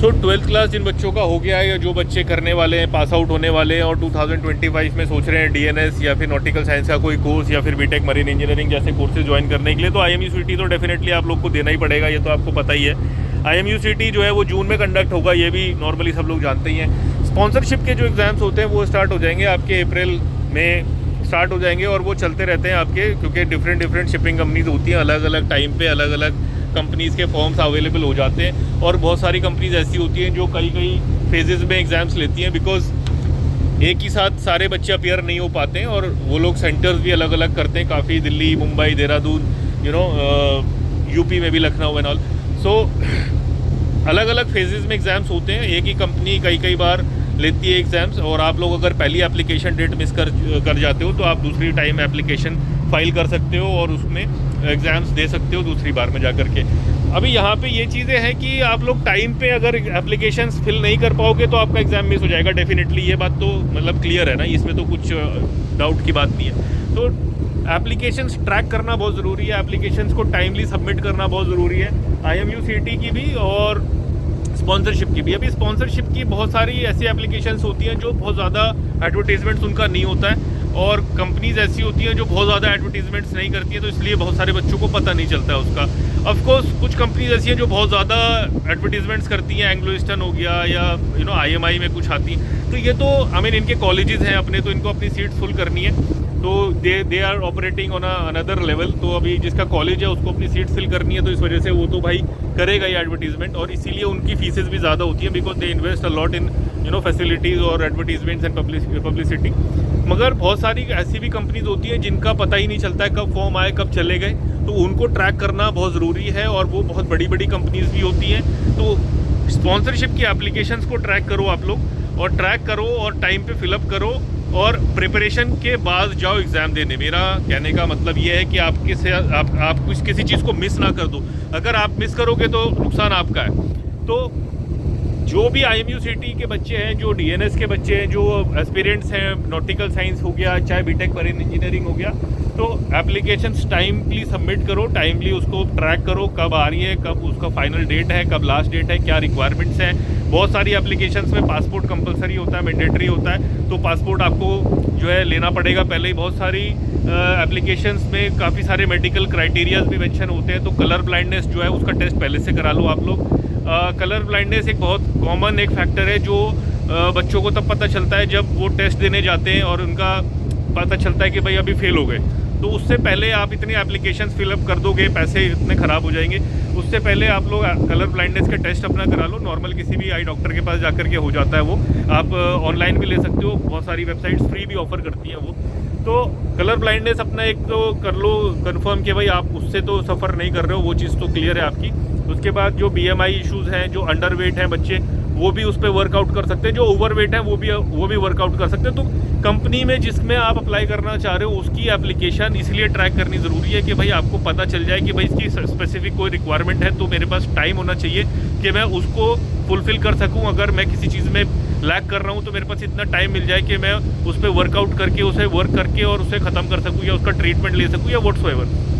तो 12th class जिन बच्चों का हो गया है या जो बच्चे करने वाले हैं, पास आउट होने वाले हैं और 2025 में सोच रहे हैं डीएनएस या फिर नॉटिकल साइंस का कोई कोर्स या फिर बीटेक मरीन इंजीनियरिंग जैसे कोर्सेज ज्वाइन करने के लिए, तो IMUCT तो डेफिनेटली आप लोग को देना ही पड़ेगा, ये तो आपको पता ही है। IMUCT जो है वो जून में कंडक्ट होगा, ये भी नॉर्मली सब लोग जानते ही हैं। स्पॉन्सरशिप के जो एग्ज़ाम्स होते हैं वो स्टार्ट हो जाएंगे आपके अप्रैल में स्टार्ट हो जाएंगे और वो चलते रहते हैं आपके, क्योंकि डिफरेंट शिपिंग कंपनीज होती हैं, अलग अलग टाइम पे अलग अलग कंपनीज़ के फॉर्म्स अवेलेबल हो जाते हैं। और बहुत सारी कंपनीज ऐसी होती हैं जो कई फेजेस में एग्ज़ाम्स लेती हैं, बिकॉज एक ही साथ सारे बच्चे अपियर नहीं हो पाते हैं और वो लोग सेंटर्स भी अलग अलग करते हैं काफ़ी, दिल्ली, मुंबई, देहरादून, यूपी में भी लखनऊ एंड ऑल। सो अलग अलग फेजेस में एग्ज़ाम्स होते हैं, एक ही कंपनी कई बार लेती है एग्ज़ाम्स, और आप लोग अगर पहली एप्लीकेशन डेट मिस कर जाते हो तो आप दूसरी टाइम एप्लीकेशन फाइल कर सकते हो और उसमें एग्ज़ाम्स दे सकते हो दूसरी बार में जा कर के। अभी यहाँ पे ये चीज़ें हैं कि आप लोग टाइम पे अगर एप्लीकेशंस फिल नहीं कर पाओगे तो आपका एग्ज़ाम मिस हो जाएगा डेफिनेटली, ये बात तो मतलब क्लियर है ना, इसमें तो कुछ डाउट की बात नहीं है। तो एप्लीकेशंस ट्रैक करना बहुत ज़रूरी है, एप्लीकेशंस को टाइमली सबमिट करना बहुत ज़रूरी है, IMUCT की भी और स्पॉन्सरशिप की भी। अभी स्पॉन्सरशिप की बहुत सारी ऐसी एप्लीकेशंस होती हैं जो बहुत ज़्यादा एडवर्टीजमेंट्स उनका नहीं होता है, और कंपनीज ऐसी होती हैं जो बहुत ज़्यादा एडवर्टीजमेंट्स नहीं करती हैं, तो इसलिए बहुत सारे बच्चों को पता नहीं चलता है उसका। ऑफ कोर्स कुछ कंपनीज ऐसी हैं जो बहुत ज़्यादा एडवर्टीजमेंट्स करती हैं, एंग्लो ईस्टर्न हो गया या IMI में कुछ आती हैं, तो ये तो इनके कॉलेजेस हैं अपने, तो इनको अपनी सीट्स फुल करनी है, तो they are operating on another level. तो अभी जिसका कॉलेज है उसको अपनी सीट फिल करनी है, तो इस वजह से वो तो भाई करेगा ही एडवर्टीजमेंट, और इसीलिए उनकी फीसेस भी ज़्यादा होती हैं, because they invest a lot in facilities और एडवर्टीजमेंट्स एंड पब्लिसिटी। मगर बहुत सारी ऐसी भी कंपनीज होती हैं जिनका पता ही नहीं चलता है कब फॉर्म आए कब चले गए, तो उनको ट्रैक करना बहुत ज़रूरी है, और वो बहुत बड़ी कंपनीज भी होती हैं। तो स्पॉन्सरशिप की एप्लीकेशंस को ट्रैक करो आप लोग, और ट्रैक करो और टाइम पे फिलअप करो, और प्रिपरेशन के बाद जाओ एग्ज़ाम देने। मेरा कहने का मतलब ये है कि आप किसी चीज़ को मिस ना कर दो, अगर आप मिस करोगे तो नुकसान आपका है। तो जो भी IMUCT के बच्चे हैं, जो DNS के बच्चे हैं, जो एस्पिरेंट्स हैं, नॉटिकल साइंस हो गया, चाहे बीटेक मरीन इंजीनियरिंग हो गया, तो एप्लीकेशंस टाइमली सबमिट करो, टाइमली उसको ट्रैक करो कब आ रही है, कब उसका फाइनल डेट है, कब लास्ट डेट है, क्या रिक्वायरमेंट्स हैं। बहुत सारी एप्लीकेशंस में पासपोर्ट कंपलसरी होता है, मैंडेटरी होता है, तो पासपोर्ट आपको जो है लेना पड़ेगा पहले ही। बहुत सारी एप्लीकेशंस में काफ़ी सारे मेडिकल क्राइटेरियाज भी मेंशन होते हैं, तो कलर ब्लाइंडनेस जो है उसका टेस्ट पहले से करा लो आप लोग। कलर ब्लाइंडनेस एक बहुत कॉमन एक फैक्टर है जो बच्चों को तब पता चलता है जब वो टेस्ट देने जाते हैं और उनका पता चलता है कि भाई अभी फेल हो गए। तो उससे पहले आप इतनी एप्लीकेशंस फिलअप कर दोगे, पैसे इतने ख़राब हो जाएंगे, उससे पहले आप लोग कलर ब्लाइंडनेस के टेस्ट अपना करा लो। नॉर्मल किसी भी आई डॉक्टर के पास जाकर के हो जाता है वो, आप ऑनलाइन भी ले सकते हो, बहुत सारी वेबसाइट्स फ्री भी ऑफर करती हैं वो। तो कलर ब्लाइंडनेस अपना एक तो कर लो कंफर्म कि भाई आप उससे तो सफ़र नहीं कर रहे हो, वो चीज़ तो क्लियर है आपकी। उसके बाद जो BMI इश्यूज़ हैं, जो अंडर वेट हैं बच्चे, वो भी उस पर वर्कआउट कर सकते हैं, जो ओवर वेट है वो भी वर्कआउट कर सकते हैं। तो कंपनी में जिसमें आप अप्लाई करना चाह रहे हो उसकी एप्लीकेशन इसलिए ट्रैक करनी ज़रूरी है कि भाई आपको पता चल जाए कि भाई इसकी स्पेसिफिक कोई रिक्वायरमेंट है, तो मेरे पास टाइम होना चाहिए कि मैं उसको फुलफ़िल कर सकूं। अगर मैं किसी चीज़ में लैक कर रहा हूं तो मेरे पास इतना टाइम मिल जाए कि मैं उस पर वर्कआउट करके, उसे वर्क करके और उसे ख़त्म कर सकूँ, या उसका ट्रीटमेंट ले सकूँ, या व्हाट्सएवर।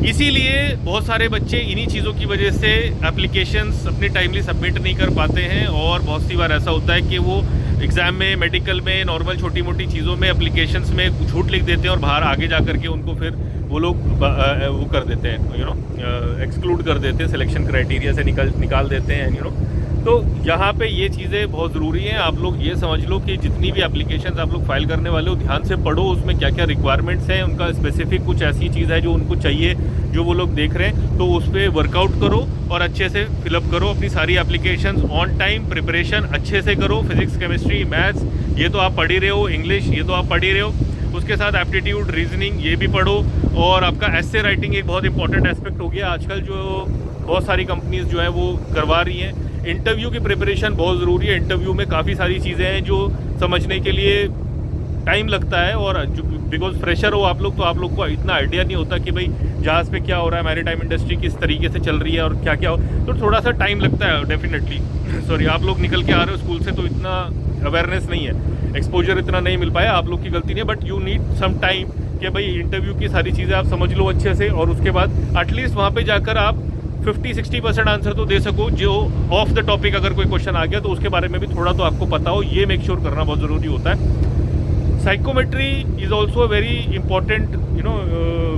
इसीलिए बहुत सारे बच्चे इन्हीं चीज़ों की वजह से एप्लीकेशंस अपनी टाइमली सबमिट नहीं कर पाते हैं, और बहुत सी बार ऐसा होता है कि वो एग्ज़ाम में, मेडिकल में, नॉर्मल छोटी मोटी चीज़ों में एप्लीकेशंस में झूठ लिख देते हैं, और बाहर आगे जा कर के उनको फिर वो लोग वो कर देते हैं, एक्सक्लूड कर देते हैं, सिलेक्शन क्राइटेरिया से निकाल देते हैं। तो यहाँ पे ये चीज़ें बहुत ज़रूरी हैं। आप लोग ये समझ लो कि जितनी भी एप्लीकेशंस आप लोग फाइल करने वाले हो, ध्यान से पढ़ो उसमें क्या क्या रिक्वायरमेंट्स हैं, उनका स्पेसिफिक कुछ ऐसी चीज़ है जो उनको चाहिए, जो वो लोग देख रहे हैं, तो उस पर वर्कआउट करो और अच्छे से फिलअप करो अपनी सारी एप्लीकेशंस ऑन टाइम। प्रिपरेशन अच्छे से करो, फिजिक्स, केमिस्ट्री, मैथ्स ये तो आप पढ़ ही रहे हो, इंग्लिश ये तो आप पढ़ ही रहे हो, उसके साथ एप्टीट्यूड, रीजनिंग ये भी पढ़ो, और आपका एस्से राइटिंग एक बहुत इंपॉर्टेंट एस्पेक्ट हो गया आजकल, जो बहुत सारी कंपनीज जो है वो करवा रही हैं। इंटरव्यू की प्रिपरेशन बहुत ज़रूरी है। इंटरव्यू में काफ़ी सारी चीज़ें हैं जो समझने के लिए टाइम लगता है, और बिकॉज फ्रेशर हो आप लोग, तो आप लोग को इतना आइडिया नहीं होता कि भाई जहाज़ पे क्या हो रहा है, मैरीटाइम इंडस्ट्री किस तरीके से चल रही है और क्या क्या हो, तो थोड़ा सा टाइम लगता है डेफिनेटली। सॉरी, आप लोग निकल के आ रहे हो स्कूल से तो इतना अवेयरनेस नहीं है, एक्सपोजर इतना नहीं मिल पाया, आप लोग की गलती नहीं है, but you need some time कि भाई इंटरव्यू की सारी चीज़ें आप समझ लो अच्छे से, और उसके बाद एटलीस्ट वहाँ पे जाकर आप 50-60% आंसर तो दे सको, जो ऑफ द टॉपिक अगर कोई क्वेश्चन आ गया तो उसके बारे में भी थोड़ा तो आपको पता हो, ये मेक श्योर करना बहुत ज़रूरी होता है। Psychometry is also a very important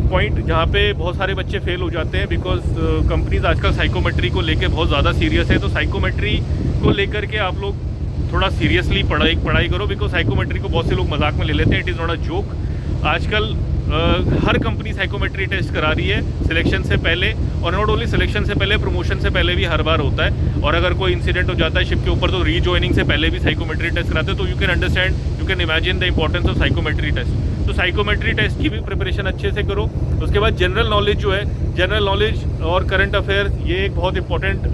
point, जहाँ पे बहुत सारे बच्चे फेल हो जाते हैं, बिकॉज कंपनीज आजकल साइकोमेट्री को लेके बहुत ज़्यादा सीरियस है। तो साइकोमेट्री को लेकर के आप लोग थोड़ा सीरियसली पढ़ाई करो, बिकॉज साइकोमेट्री को बहुत से लोग मजाक में ले लेते हैं। It is not a joke. आजकल हर कंपनी साइकोमेट्री टेस्ट करा रही है सिलेक्शन से पहले, और नॉट ओनली सिलेक्शन से पहले, प्रमोशन से पहले भी हर बार होता है। और अगर कोई इंसिडेंट हो जाता है शिप के ऊपर तो रीजॉइनिंग से पहले भी साइकोमेट्री टेस्ट कराते हैं। तो you can understand, you can imagine the importance of psychometry test. तो साइकोमेट्री टेस्ट की भी प्रिपरेशन अच्छे से करो। उसके बाद जनरल नॉलेज जो है, जनरल नॉलेज और करंट अफेयर्स, ये एक बहुत इंपॉर्टेंट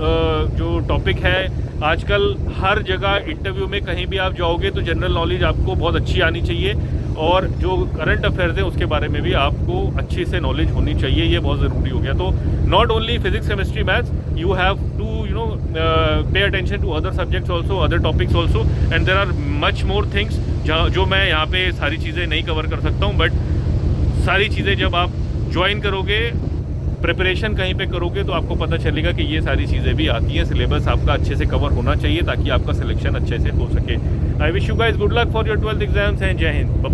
जो टॉपिक है। आजकल हर जगह इंटरव्यू में कहीं भी आप जाओगे तो जनरल नॉलेज आपको बहुत अच्छी आनी चाहिए, और जो करंट अफेयर्स है उसके बारे में भी आपको अच्छी से नॉलेज होनी चाहिए। ये बहुत ज़रूरी हो गया। तो not only physics, chemistry, maths, you have to pay attention to other subjects also, other topics also, and there are much more things जो मैं यहाँ पे सारी चीज़ें नहीं कवर कर सकता हूँ। बट सारी चीज़ें जब आप ज्वाइन करोगे, प्रिपरेशन कहीं पे करोगे, तो आपको पता चलेगा कि ये सारी चीज़ें भी आती हैं। सिलेबस आपका अच्छे से कवर होना चाहिए ताकि आपका सिलेक्शन अच्छे से हो सके। I wish you guys good luck for your 12th exams and जय हिंद। बाय।